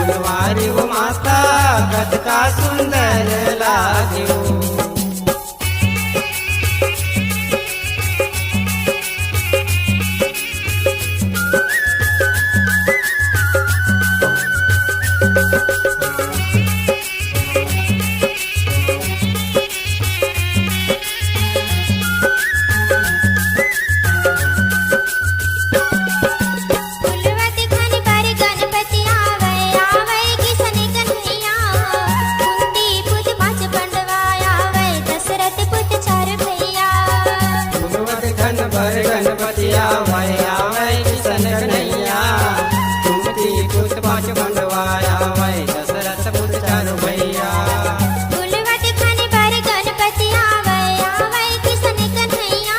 फुलवारी वो माता कतका सुंदर लाग्यो। गणपति आवे आवे किशन कन्हैया, कुंती पुत पांच बंधवा आवे दशरथ पुत चार भैया। फुलवत खन पर गणपति आवे आवे किशन कन्हैया,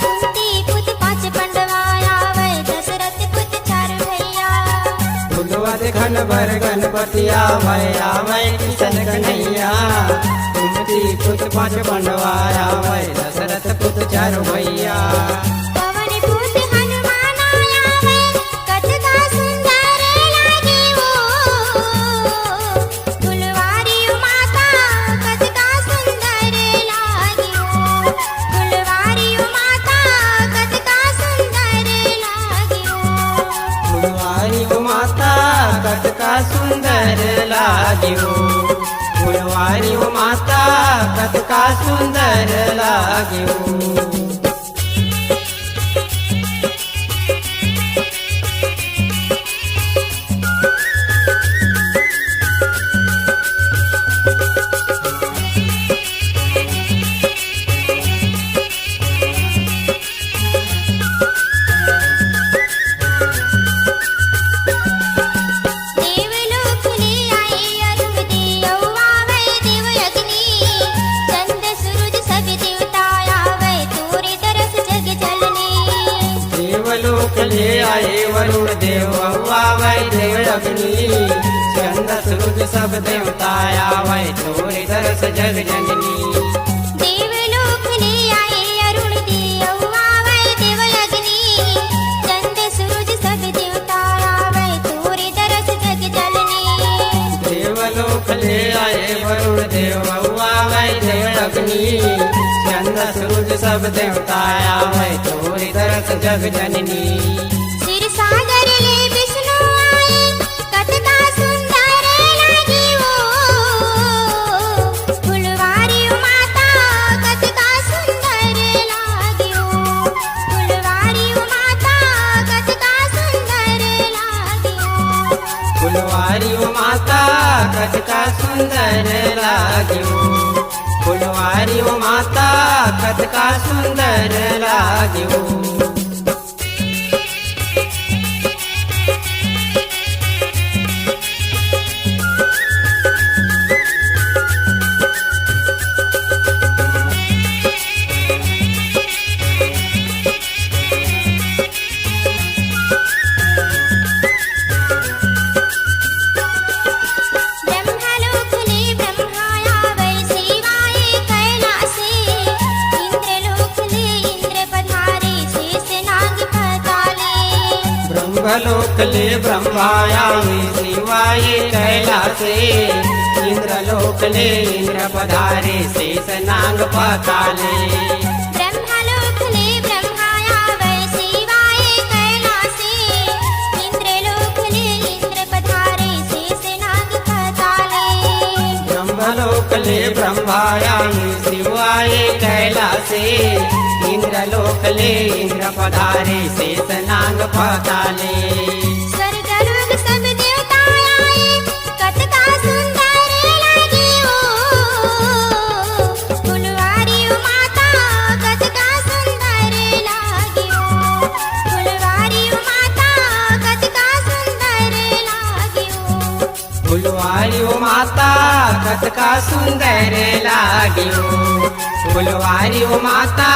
कुंती पुत पांच बंधवा आवे दशरथ पुत चार भैया। फुलवत खन पर गणपति आवे आवे किशन कन्हैया, कुंती पुत पांच बंधवा आवे दशरथ पुत चार भैया। पवन पुत हनुमान आवे कतका सुंदर लागे वो, फुलवारी माता कतका सुंदर लागे वो, फुलवारी माता कतका सुंदर लागे वो। फुलवारी वो माता कतका सुंदर लाग्यो, फुलवारी वो माता कतका सुंदर लाग्यो। ले आए वरुण देव आवे देव अग्नि, चंद सूरज सब देवता आवे तोरे दरस जग जननी। देवलोक ले आए अरुण देव आवे देव अग्नि, चंद सूरज सब देवता आवे तोरे दरस जग जननी। देवलोक ले आए वरुण देव आवे देव अग्नि, चंद सूरज सब देवता आवे तोरे दरस जग जननी। सागर ले विष्णु आए कतका सुंदर लागे वो, फुलवारी माता कतका सुंदर लागे वो, फुलवारी माता कतका सुंदर लागे वो। फुलवारी माता कतका सुंदर लाग्यो, फुलवारी माता कतका सुंदर लाग्यो। ब्रह्मलोक ले ब्रह्मा आवे शिवाय कैलासे, इंद्रलोक ले इंद्र पधारे शेष नाग पाताले। ब्रह्मलोक ले ब्रह्मा आवे शिवाय कैलासे, इंद्रलोक ले इंद्र पधारे शेष नाग पाताले। ब्रह्मलोक ले ब्रह्मा आवे शिवाय कैलासे, इंद्रलोक ले इंद्र पधारे शेष नाग पाताले। स्वर्गलोक सब देवता आए कतका सुंदर लागे वो, फुलवारी माता कतका सुंदर लागे वो, फुलवारी माता कतका सुंदर लागे वो। फुलवारी माता कतका सुंदर लाग्यो, फुलवारी माता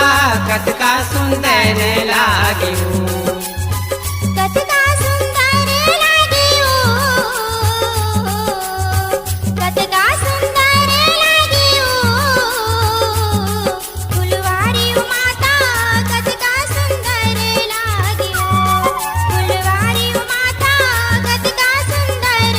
कतका सुंदर लाग्यो। कतका सुंदर लागे वो, कतका सुंदर लागे वो, फुलवारी माता कतका सुंदर लागे वो, फुलवारी माता कतका सुंदर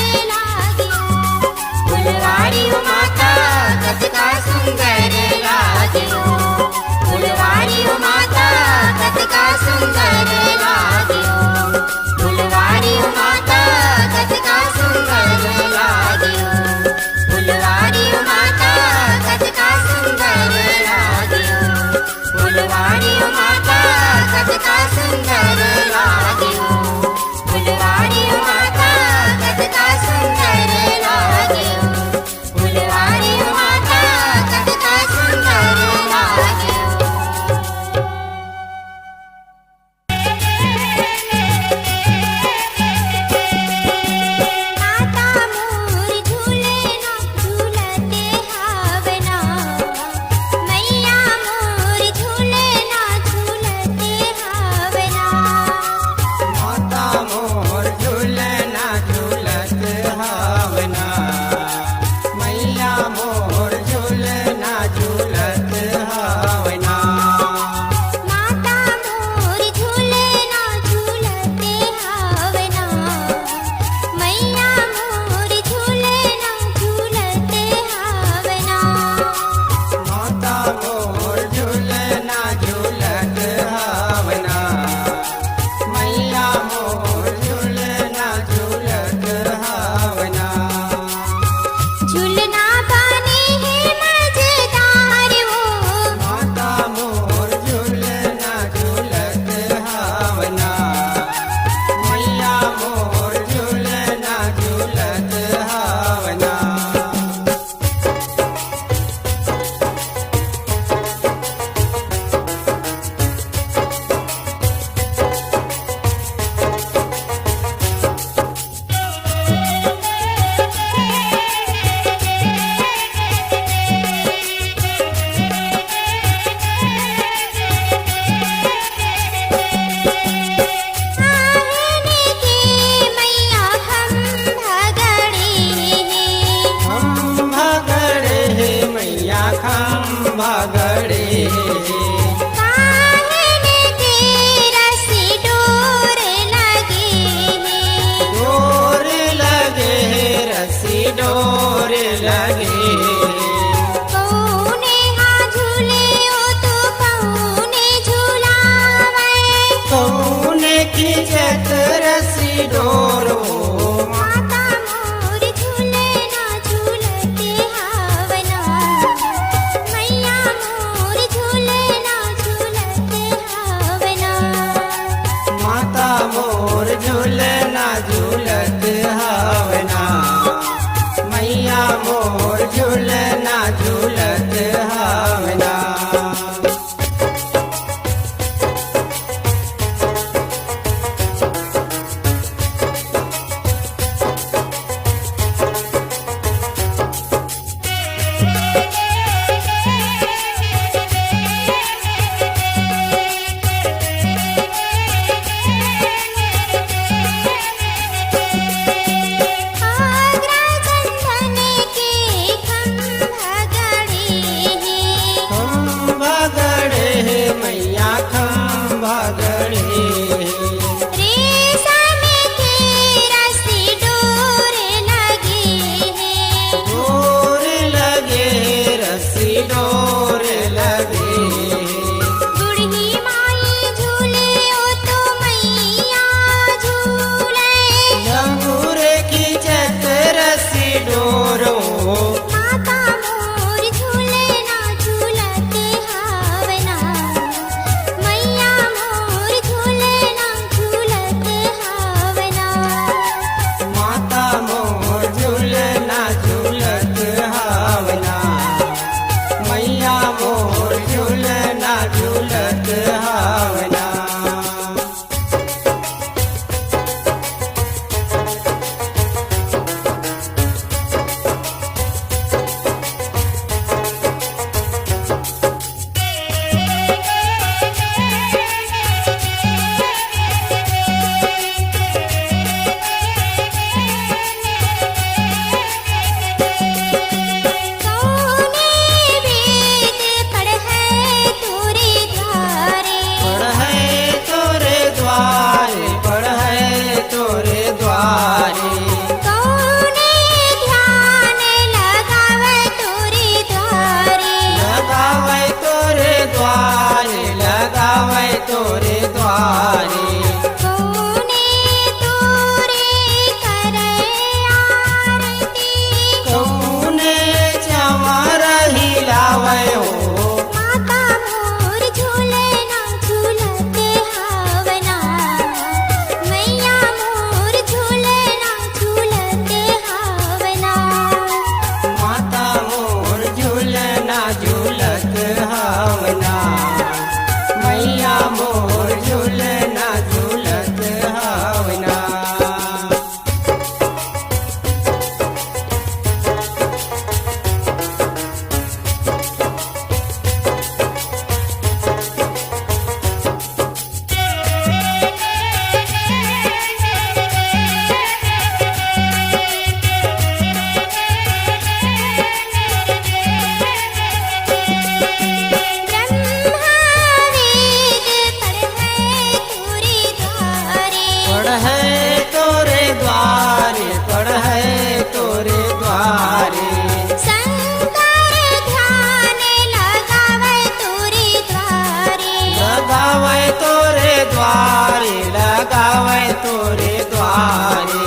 खंभा गड़े काहे के रस्सी डोर लगे डोर लगे रस्सी डोर लगे कौने हाँ झूले ओ तो कौने झूलावे कौने की जत रस्सी डोरो माता मोर झूले ना झूलते हावना मैया मोर झूले ना झूलते हावना माता मोर झूले ना झूलत हावना मैया मोर झूले ना झूलत हावना आग्रा चंदन के खंभा गड़े खंभा गड़े मैया खंभा गड़े रेशम के रस्सी डोर लगे डोर लगे रस्सी डोर लगे बुढ़ी माई झूले ओ तो मैया झूले लंगूर की जत रस्सी डोरो माता मोर झूले ना झूलते हावना मैया मोर झूले ना झूलते हावना माता मोर झूले ना झूलत हावना मैया मोर झूले ना झूलत हावना कौने वेद पढ़े तोरे द्वारे पढ़े तोरे द्वारे पढ़े तोरे द्वारे कौने ध्यान लगावे तोरे द्वारे लगावे तोरे द्वारे लगावे तोरे द्वारे कौने तोरे करे आरती कौने चमर हिलावे हो माता मोर झूले ना झूलते हावना मैया मोर झूले ना झूलते हावना माता मोर झूले ना झूलत हावना मैया मोर झूले ना झूलत हावना ब्रह्मा वेद पढ़े तोरे द्वारे पढ़े तोरे द्वारे शंकर ध्यान लगावे तोरे द्वारे लगावे तोरे द्वारे लगावे तोरे द्वारे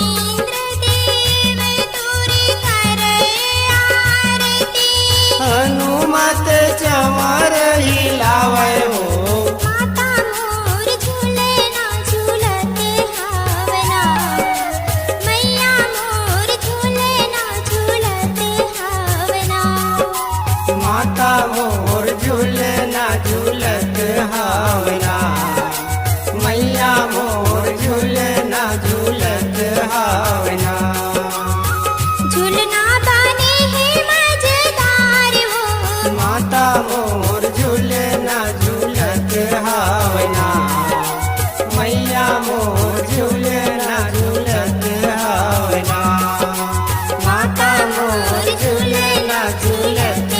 इंद्र देव तोरे करे आरती हनुमत चमर हिलावे हो माता मोर झूले ना झूलते हावना मैया मोर झूले ना झूलते हावना माता मोर झूले ना झूलत हावना मैया मोर झूले ना झूलत हावना झूलना बने है मजेदार हो माता मोर झूले ना झूलत हावना मैया मोर झूले ना झूलत हावना माता मोर झूले ना झूलत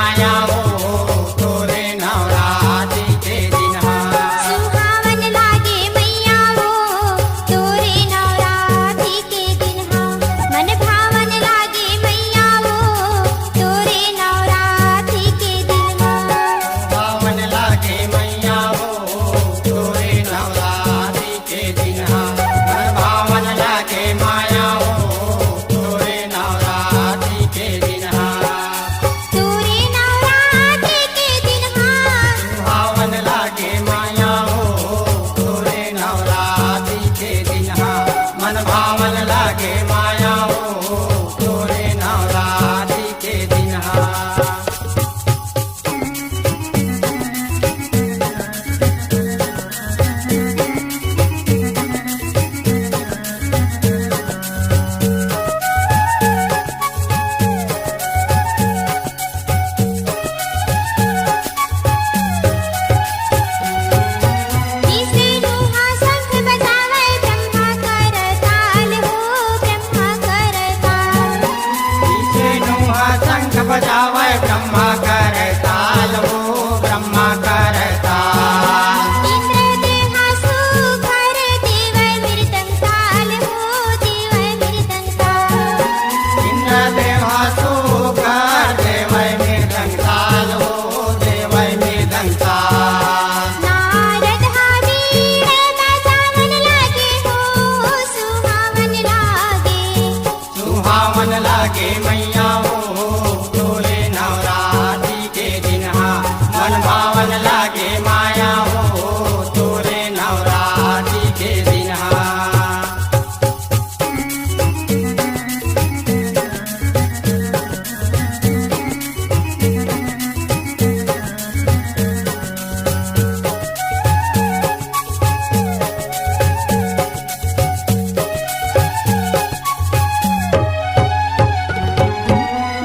माया हो तोरे नवरात्रि के दिन सुहावन लागे मैया वो तोरे नवरात्रि के दिन मन भावन लागे मैया वो तोरे नवरात्रि के दिन पावन लागे मैया हो तोरे नवरात्रि के दिन मन भावन लागे माया हो तोरे नवरात्रि के दिन तोरे नवरात्रि के दिन पावन लागे माया हो तोरे नवरात्रि के दिन मन भावन लागे माया हो तोरे नवरात्रि के दिन विष्णु शंख बजावे ब्रह्मा करताल हो ब्रह्मा करताल विष्णु शंख बजावे ब्रह्मा करताल हो ब्रह्मा करताल इंद्र देहा सुखर देव मृदंग ताल हो देव मृदंग ताल इंद्र देवा सुकर देव मृदंग ताल हो देव मृदंग ताल नारद वीण बजावन लागे हो सुहावन लागे सुहावन लागे मैया हो तोरे नवरात्रि के दिन मन भावन लागे माया हो तोरे नवरात्रि के दिन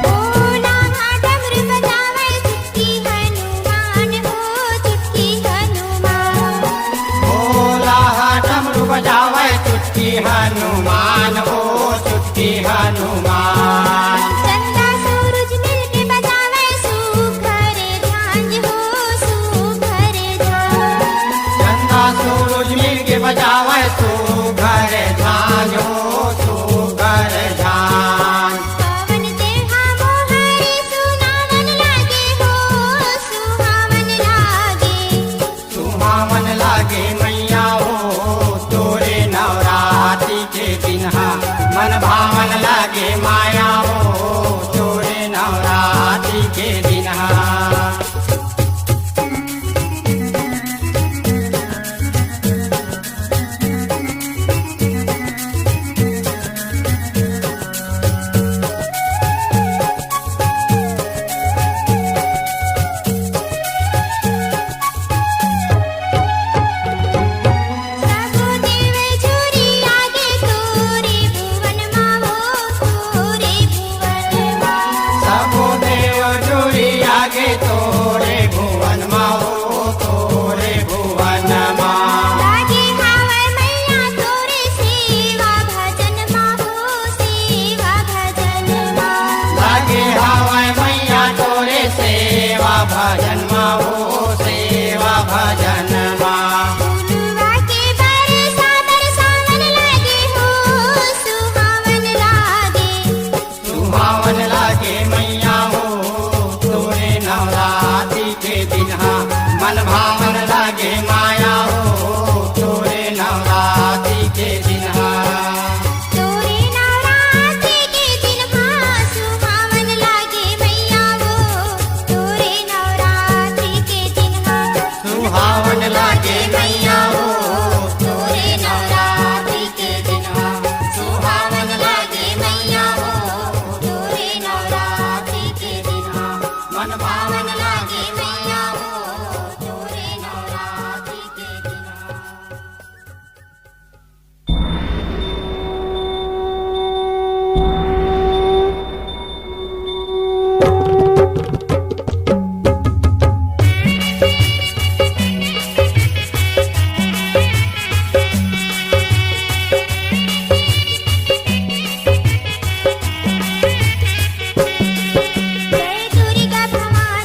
भोला डमरू बजावे चुटकी हनुमान हो चुटकी हनुमान भोला डमरू बजावे चुटकी हनुमान हो चुटकी हनुमान चंदा सूरज मिलके बजावे सुखर झांझ हो सुखर झांझ चंदा सूरज मिल के बजावे तू घर झांझ हो तू घर झांझ पवन देहा मोहरी सुनावन लागे हो सुहावन लागे सुहावन लागे मैया हो तोरे नवरात्रि के दिन मन भावन लागे माया हो तोरे नवरात्रि के दिन सबो देव झूरी आगे तोरे भुवन मावो तोरे भुवन मावो सबो देव जोड़ी आगे तोरे भुवन मा हो तोरे भुवन मा लागे हावै मैया तोरे सेवा भजन मावो सेवा भजन मावो लागे हवाय मैया तोरे सेवा भजन मा हो सेवा भजन मा फूलवा के बरसा बरसावन लागे हो सुहावन लागे सुहावन लागे मैया हो तोरे नवरात्रि के दिन मन भावन लागे माया हो तोरे नवरात्रि के दिन तोरे नवरात्रि के दिन सुहावन लागे मैया वो तोरे नवरात्रि के दिन सुहावन लागे मैया हो तोरे नवरात्रि के दिन सुहावन लागे मैया वो तोरे नवरात्रि के दिन मन पावन लागे मैया वो तोरे नवरात्रि के दिन जय दुर्गा भवानी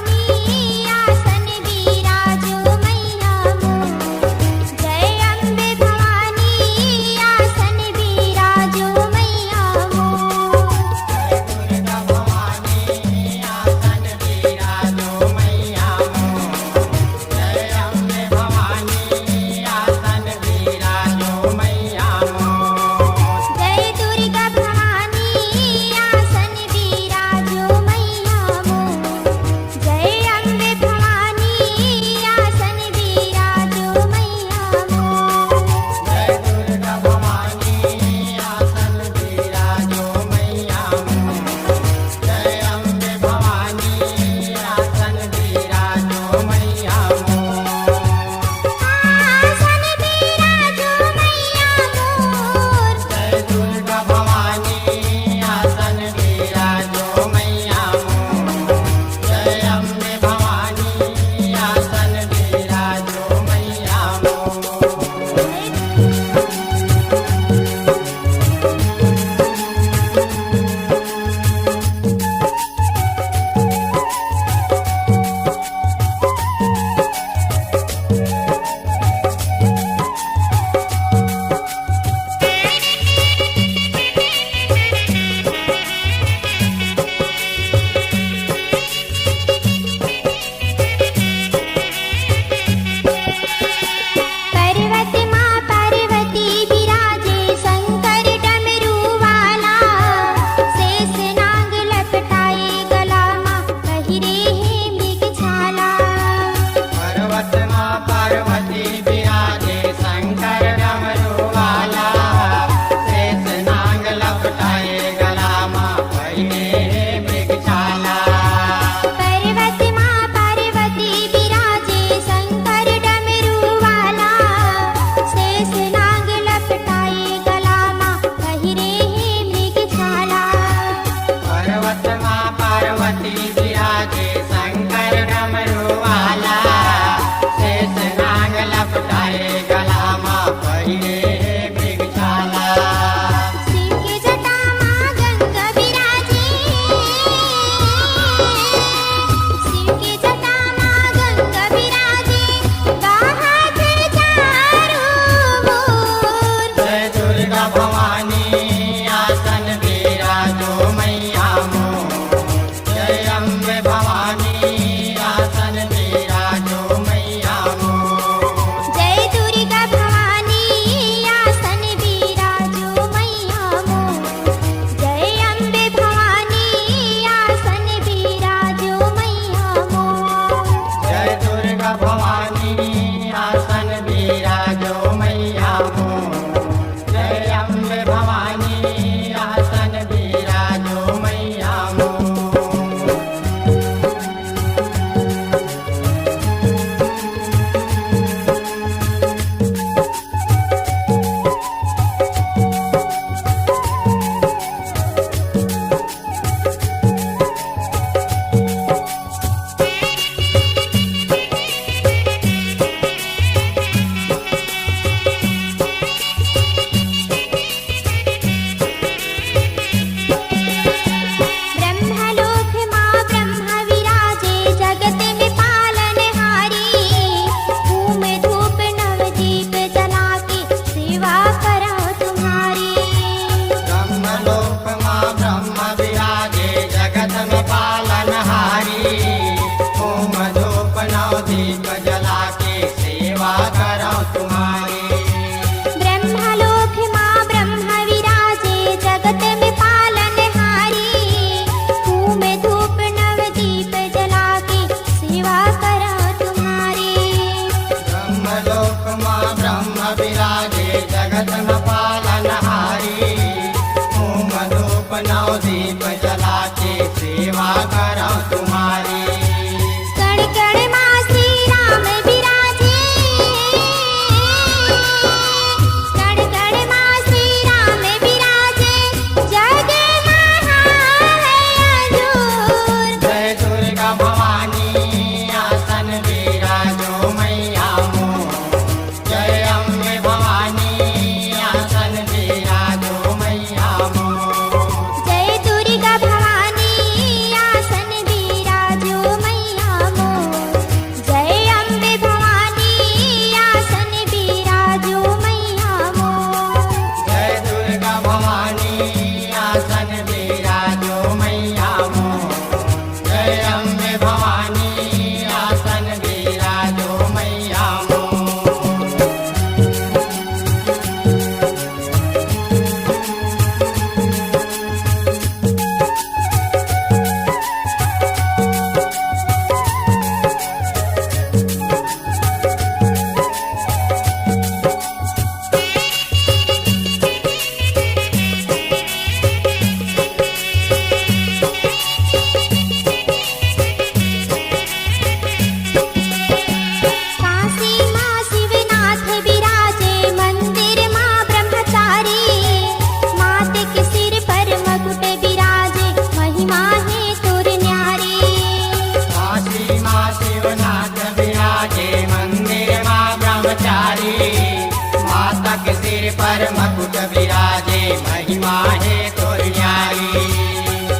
पर मकुट विराजे महिमा है तोर न्यारी।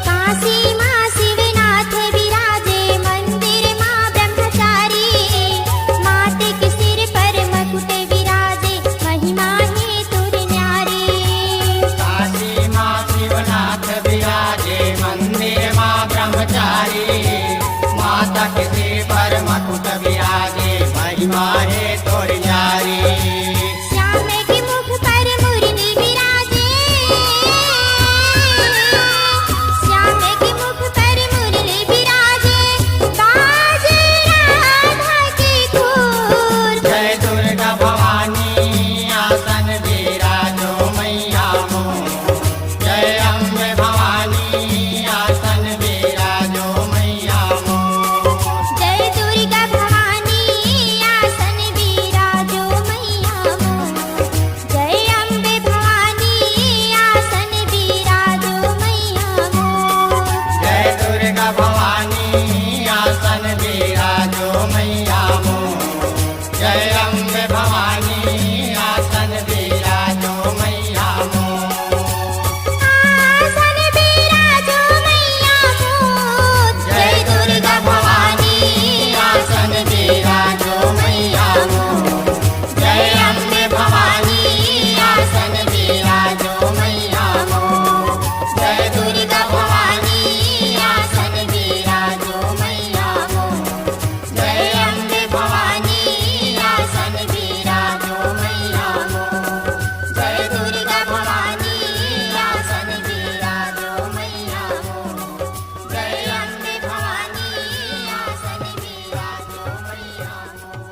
काशी माँ शिवनाथ विराजे मंदिर माँ ब्रह्मचारी। माते के सिर पर मुकुट विराजे महिमा है तुर न्यारी। काशी माँ शिवनाथ विराजे मंदिर माँ ब्रह्मचारी। माता के सिर पर मकुट विराजे महिमा है तोर न्यारी। श्याम के मुख पर मुरली विराजे। श्याम के मुख पर मुरली विराजे बाजे राधा की खूर। जय दुर्गा भवानी आसन विराजो मैया मोर। जय अम्बे भवानी आसन विराजो मैया मोर। जय दुर्गा भवानी आसन विराजो मैया मोर। जय अम्बे भवानी आसन विराजो मैया मोर। जय दुर्गा भवानी आसन विराजो मैया मोर। जय अम्बे भवानी आसन विराजो मैया मोर। आसन विराजो मैया मोर। जय दुर्गा भवानी आसन विराजो मैया मोर। जय अम्बे भवानी आसन विराजो मैया मोर। जय दुर्गा भवानी आसन विराजो मैया मोर। जय अम्बे भवानी आसन विराजो मैया मोर। जय दुर्गा भवानी आसन विराजो मैया मोर। जय अम्बे भवानी आसन विराजो मैया मोर।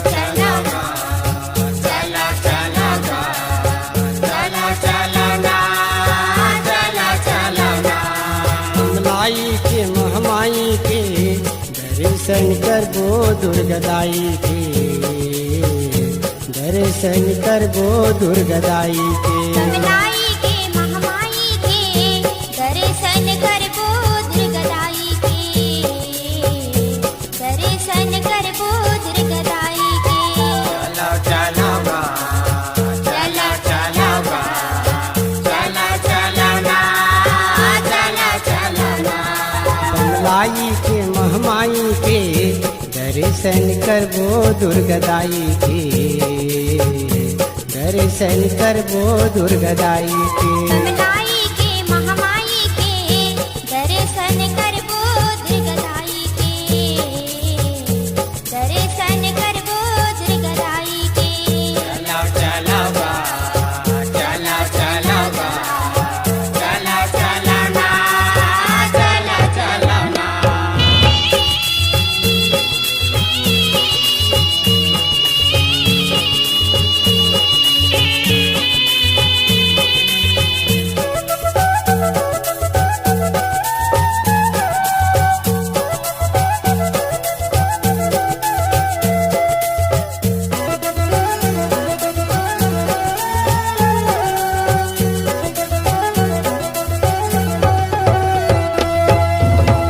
चला चला चला चला चला चला लाई के महमाई के दर्शन करबो दुर्गदाई के। दर्शन करबो दुर्गदाई के। कमलाई के महमाई के दर्शन करबो दुर्गदाई के। दर्शन करबो दुर्गदाई के। चला चला चला चला चला चला चला कमलाई के महमाई के दर्शन करबो दुर्गदाई के। दर्शन करबो दुर्गदाई के। कमलाई के महमाई के दर्शन करबो दुर्गदाई के। दर्शन करबो दुर्गदाई के। चला चला चला चला चला चला चला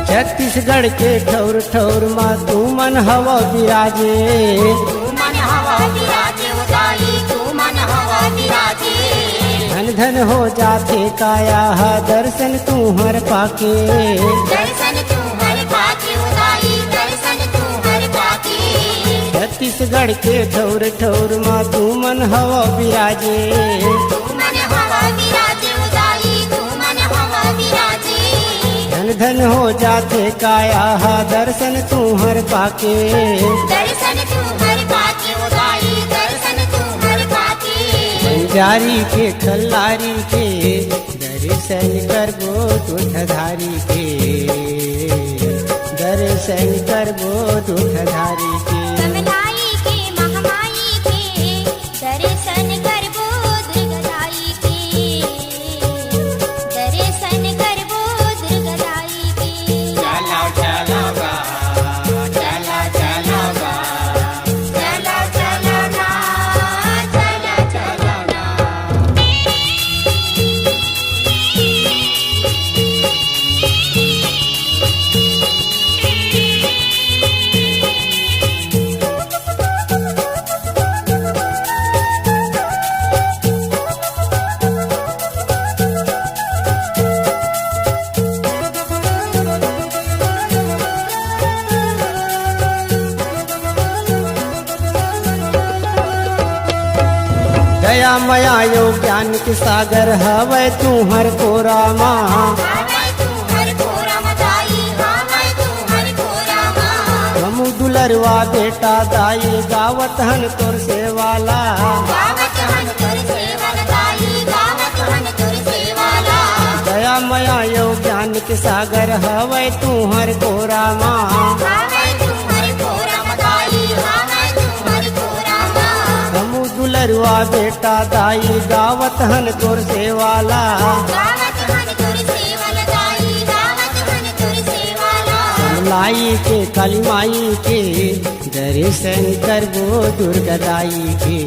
छत्तीसगढ़ के ठौर ठौर माँ तू मन हवा विराजे। तू मन हवा विराजे उदाई तू मन हवा विराजे। धन धन हो जाते काया दर्शन तू हर पाके। दर्शन तू हर पाके उदाई दर्शन तू हर पाके। छत्तीसगढ़ के ठौर ठौर माँ तू मन हवा विराजे। तू मन हवा विराजे उदाई तू मन हवा विराजे। धन धन हो जाते काया दर्शन तू हर पाके। दर्शन तू हर पाके उदाई दर्शन तू हर पाके। बंजारी के खल्लारी के दर्शन करबो दुखधारी के। दर्शन करबो दुखधारी के। कमलाई के महमाई के दर्शन कर दया मया यो ज्ञान के सागर हवै तू हर को रामा हमू दुलरवा बेटा दाई गावत हन तोर सेवाला दया मया यो ज्ञान के सागर हवै तू हर को रामा हमू दुलरवा बेटा दाई गावत हन तोर सेवाला लाई के काली माई के दर्शन करबो दुर्गदाई के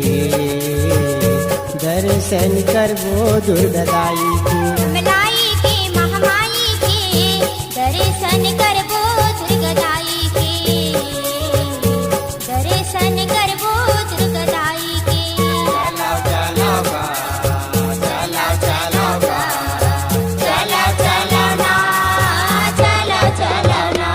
दर्शन करबो दुर्गदाई के मलाई के महामाई के दर्शन करबो दुर्गदाई के दर्शन करबो दुर्गदाई के चलो चलो बा चलो चलो बा चला चला ना चला चला ना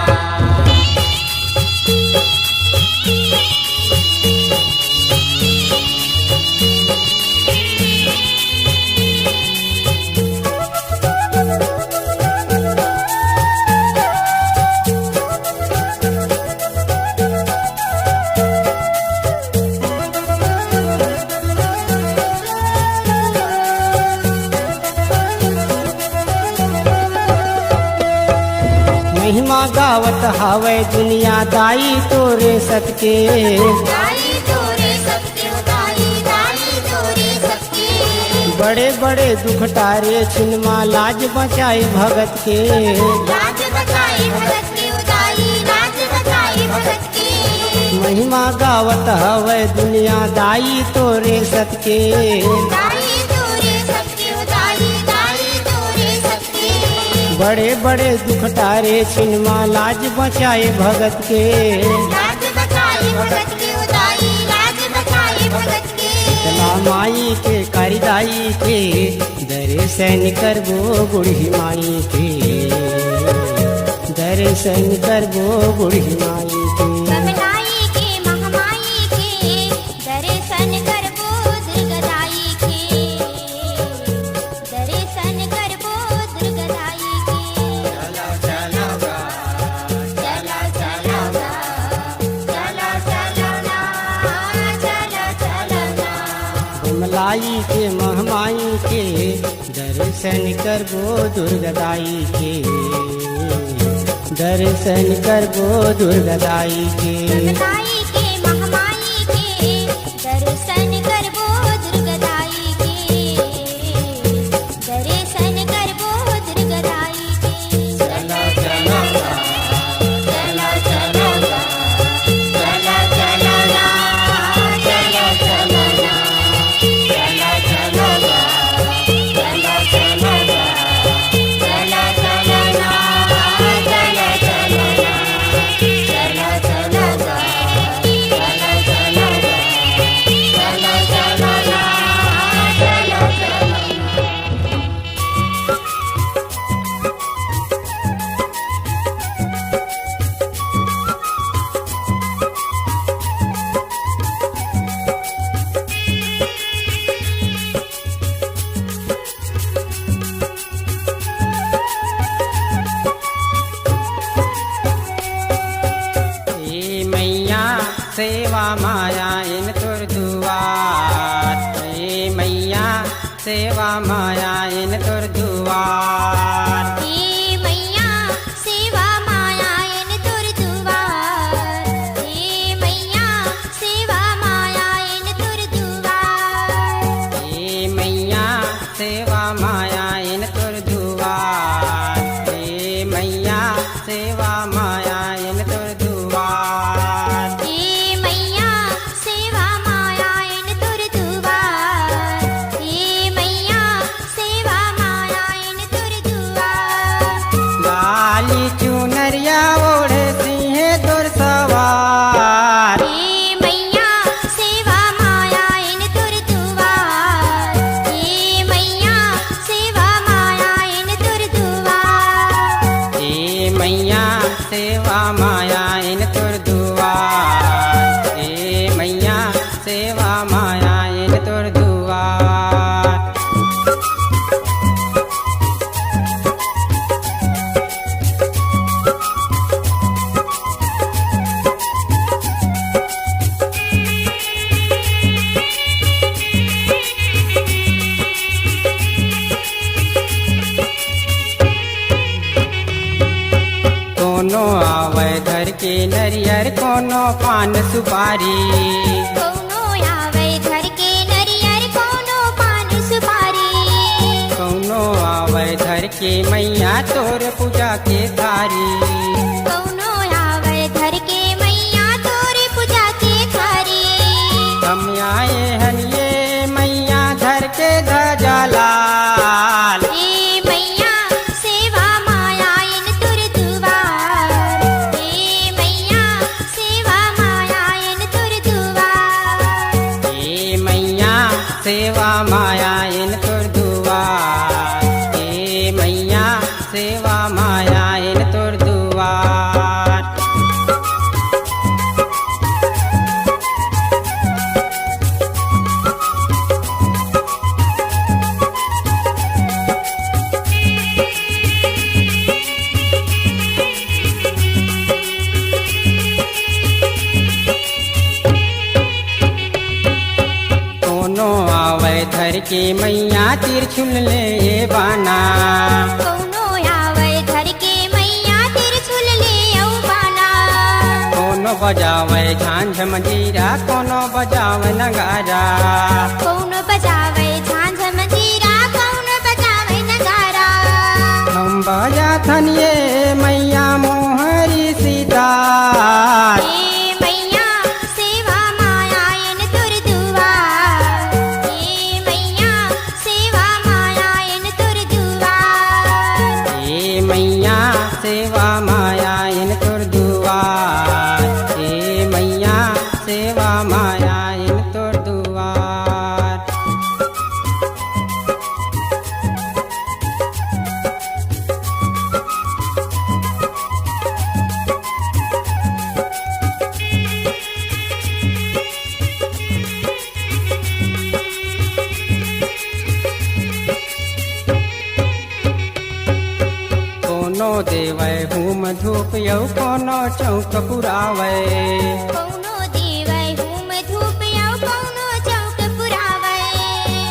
महिमा गावत हावै दुनिया दाई तोरे सतके दाई तोरे सबके दाई तोरे सबके बड़े बड़े दुख टारे छिनमा लाज बचाई भगत के लाज बचाई भगत के उदाई लाज बचाई भगत के महिमा गावत हवै दुनिया दाई तोरे सतके दाई तोरे सबके उदाई दाई तोरे सबके बड़े बड़े दुख टारे छिनमा लाज बचाए भगत के लाज बचाई भगत के उदाई लाज बचाई भगत के चला माई के कारिदाई के दर्शन करबो बूढ़ी माई के दर्शन करबो बूढ़ी माई के कमलाई के महामाई के दर्शन करबो दुर्गदाई के दर्शन करबो दुर्गदाई के चलो चलो बा चला चला ना चला चला ना चला चला ना मलाई के महमाई के दर्शन करबो दुर्गदाई के दर्शन करबो दुर्गदाई के कमलाई के महामाई के दर्शन करबो दुर्गदाई के दर्शन करबो दुर्गदाई के चलो चलो बा चला चला ना चला चला ना चला चला ना चलो चलो बा चला चला ना चला चला ना चला चला ना चला चला ना चला चला ना चला चला ना चला चला ना ए मैया सेवा माया इन तुर दुआर ए मैया सेवा माया इन तुर दुआर हे मैया सेवा माया इन तुर दुआर हे मैया सेवा माया इन तुर दुआर ए मैया सेवा माया इन तुर दुआर ए मैया सेवा माया इन तुर दुआर हे मैया सेवा माया इन तुर दुआर हे मैया सेवा माया इन तुर दुआर लाली चुनरिया ओढ़े सिंहे तुर सवार हे मैया सेवा माया इन तुर दुआर हे मैया सेवा माया इन तुर दुआर ए मैया सेवा माया इन तुर दुआर ए मैया सेवा माया इन तुर दुआर नरियर कोनो पान सुपारी। कौनो आवे घर के नरियर कौनो पान सुपारी। कौनो आवे धर के मैया तोर पूजा के थारी। कौनो आवे घर के मैया तोरे पूजा के थारी। हम आए हनिये मैया धर के ध्वजा लाल। ए मैया सेवा माया इन तुर दुआर। ए मैया सेवा माया इन तुर दुआर। ए मैया सेवा माया इन तुर दुआर। ए मैया सेवा माया इन तुर दुआर। कोनो आवे धर के मैया तिरछुल ले बाना। कौनो आवे घर के मैया तिरछुल ले औ बाना। कोनो बजावे झांझ मंजीरा कोनो बजावे नगारा। कौनो बजावे झांझ मंजीरा कौनो बजावे नगारा। हम बजा थनिये मैया मोहरी सितार। ए मैया सेवा माया इन तुर दुआर। ए मैया सेवा माया इन तुर दुआर। ए मैया सेवा माया इन तुर दुआर। ए मैया सेवा माया इन तुर दुआर। कोनो देवै हुम धूप यौ कोनो चौक पुरावे। कौनो देवै हुम धूप औ कौनो चौक पुरावे।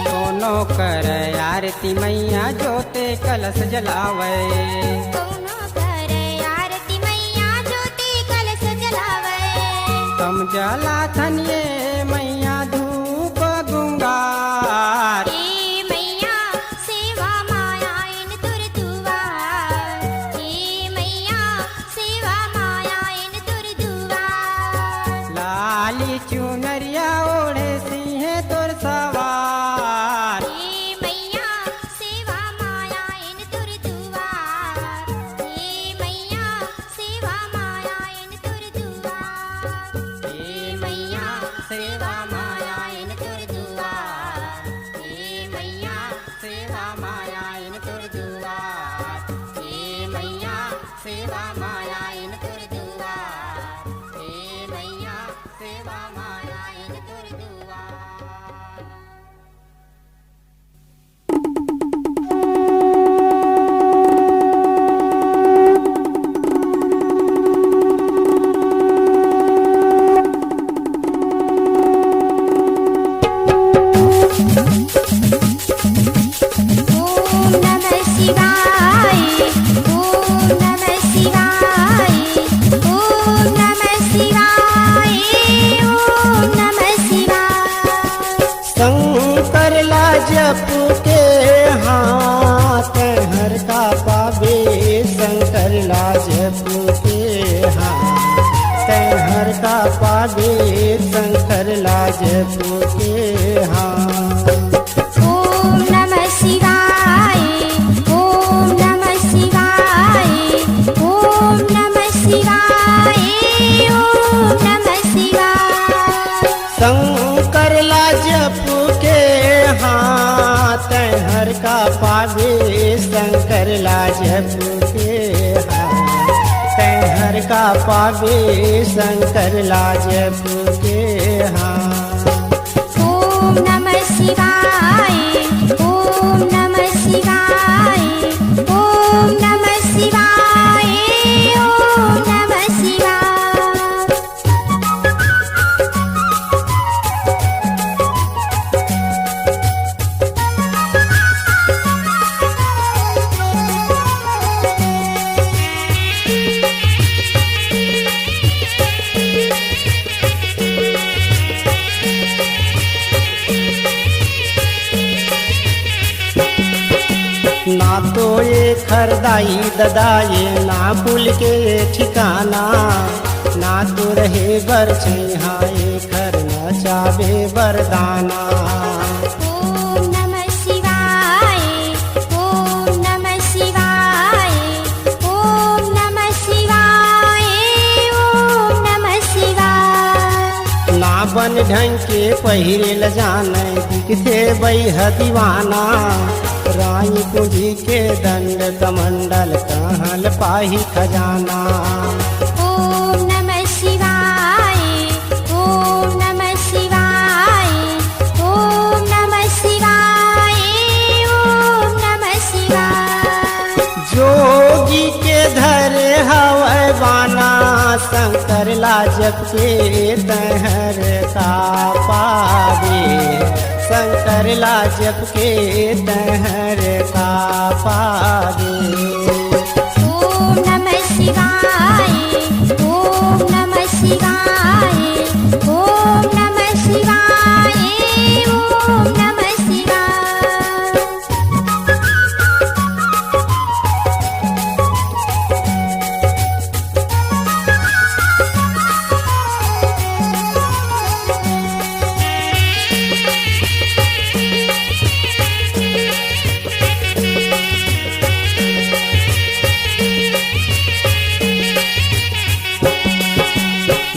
कोनो कर आरती मैया जोते कलश जलावे। कौनो करे आरती मैया ज्योति कलश जलावे। कम जला थनिये मैया धूप गुंगार। ए मैया सेवा माया इन तुर दुआर। ए मैया सेवा माया इन तुर दुआर। लाली चुनरिया ओढ़े सिंहे तोर सवार। ए मैया सेवा माया इन तुर दुआर। ए मैया सेवा माया इन तुर दुआर। ए मैया सेवा माया इन तुर दुआर। ए मैया सेवा माया इन तुर दुआर। ए मैया सेवा माया इन तुर दुआर। ए मैया सेवा माया इन तुर दुआर। ओम नमः शिवाय। ओम नमः शिवाय। ओम नमः शिवाय। ओम नमः शिवाय। शंकर ला जप के हाथ हर का पावे। शंकर ला जप के हाथ हर का पावे। शंकर ला जप के हाथ। ओम नमः शिवाय। ओम नमः शिवाय। ओम नमः शिवाय। ओम नमः शिवाय। शंकर ला जप के हाथ हर का पावे। शंकर ला जप के हाथ हर का पावे। शंकर ला जप के हाथ। ओम नमः शिवाय। ओम नमः शिवाय। ओम नमः शिवाय। ओम नमः शिवाय। खरदाई ददाए ना पुल के ठिकाना ना तो रहे बर हाय खर न चाबे बरदाना। ओम नमः शिवाय, ओम नमः शिवाय, ओम नमः शिवाय, ओम नमः शिवाय। ना बन ढंग के पहिरे ल जाने दिखते बैह दीवाना राई पूंजी के दंड कमंडल कहल पाही खजाना। ओम नमः शिवाय, ओम नमः शिवाय, ओम नमः शिवाय, ओम नमः शिवाय। जोगी के धरे हवै बाना शंकर लाजप के तहर का पावे शंकर लाजप के तहर का पावे। ओम नमः शिवाय, ओम नमः शिवाय, ओम नमः शिवाय, ओम नमः शिवाय।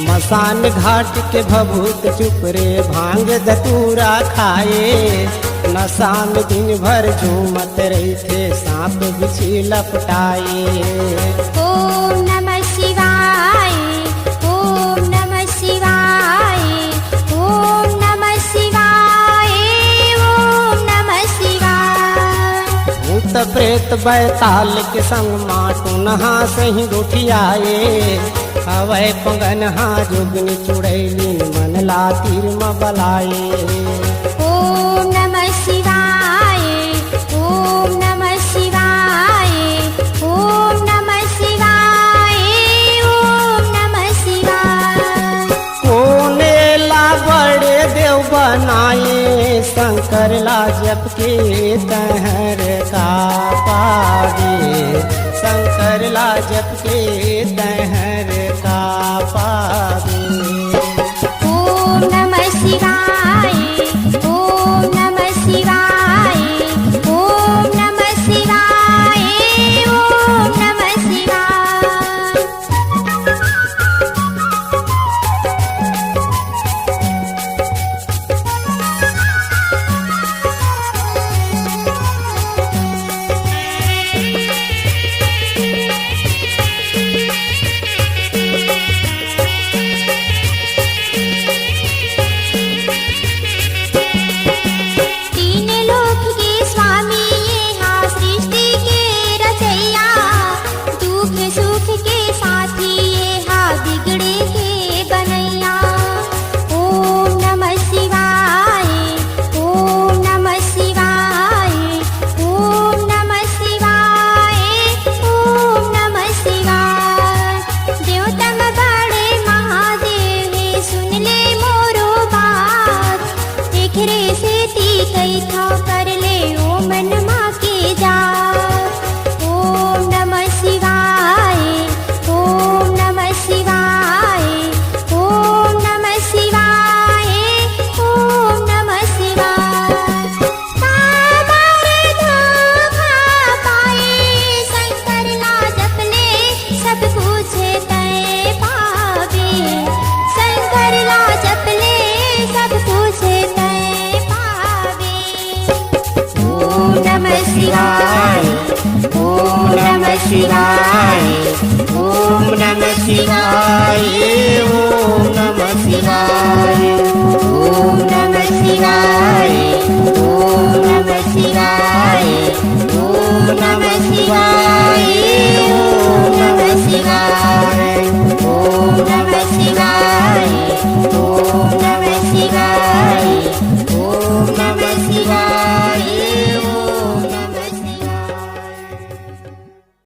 मसान घाट के भभूत चुप रे भांग दतूरा खाए नशान दिन भर झूमत रही थे सांप बिछी लपटाए। ओम नमः शिवाय, ओम नमः शिवाय, ओम नमः शिवाय, ओम नमः शिवाय। भूत प्रेत बैताल के संग माटू नहा से ही उठियाए हवै पंगन हा जोगनी चुड़ैली मन ला तीर म बलाए। ओम नमः शिवाय, ओम नमः शिवाय, ओम नमः शिवाय, ओम नमः शिवाय। कोने ला बड़े देव बनाए शंकर ला जप के तहर का पावे शंकर ला जप के तहर का पावे। ओम नमः शिवाय, ओम नमः शिवाय, ओम नमः शिवाय, ओम नमः शिवाय। तीन लोक के स्वामी ये हाँ सृष्टि के रचैया दुख सुख के साथी ये हाँ बिगड़े के बनैया। ओम नमः शिवाय, ओम नमः शिवाय, ओम नमः शिवाय, ओम नमः शिवाय। देवतम बड़े महादेव हे सुन ले मोरो बात एकरे से कई था कर ले ओ मन माँ के जा। ओम नमः शिवाय, ओम नमः शिवाय, ओम नमः शिवाय, ओम नमः शिवाय। काबर धोखा पाए शंकर ला जप ले सब कुछ तय पावे शंकर ला जप ले सब कुछ तय पावे। ओम नमः शिवाय, ओम नमः शिवाय,